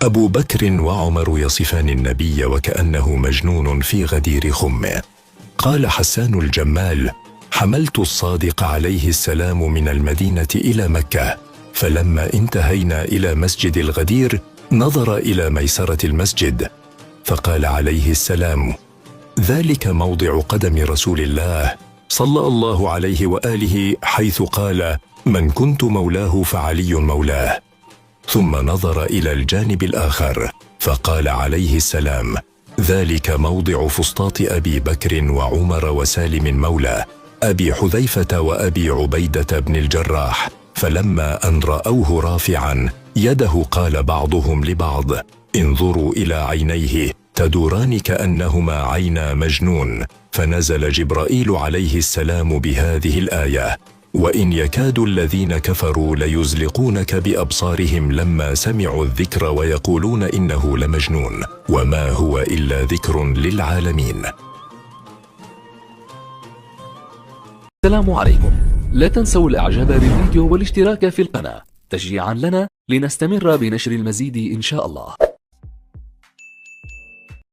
أبو بكر وعمر يصفان النبي وكأنه مجنون في غدير خمه. قال حسان الجمال: حملت الصادق عليه السلام من المدينة إلى مكة، فلما انتهينا إلى مسجد الغدير نظر إلى ميسرة المسجد فقال عليه السلام: ذلك موضع قدم رسول الله صلى الله عليه وآله، حيث قال: من كنت مولاه فعلي مولاه. ثم نظر إلى الجانب الآخر فقال عليه السلام: ذلك موضع فسطاط أبي بكر وعمر وسالم مولاه، أبي حذيفة وأبي عبيدة بن الجراح. فلما أن رأوه رافعا يده قال بعضهم لبعض: انظروا إلى عينيه تدوران كأنهما عينا مجنون. فنزل جبرائيل عليه السلام بهذه الآية: وإن يكاد الذين كفروا ليزلقونك بأبصارهم لما سمعوا الذكر ويقولون إنه لمجنون وما هو إلا ذكر للعالمين. السلام عليكم. لا تنسوا الإعجاب بالفيديو والاشتراك في القناة تشجيعا لنا لنستمر بنشر المزيد إن شاء الله.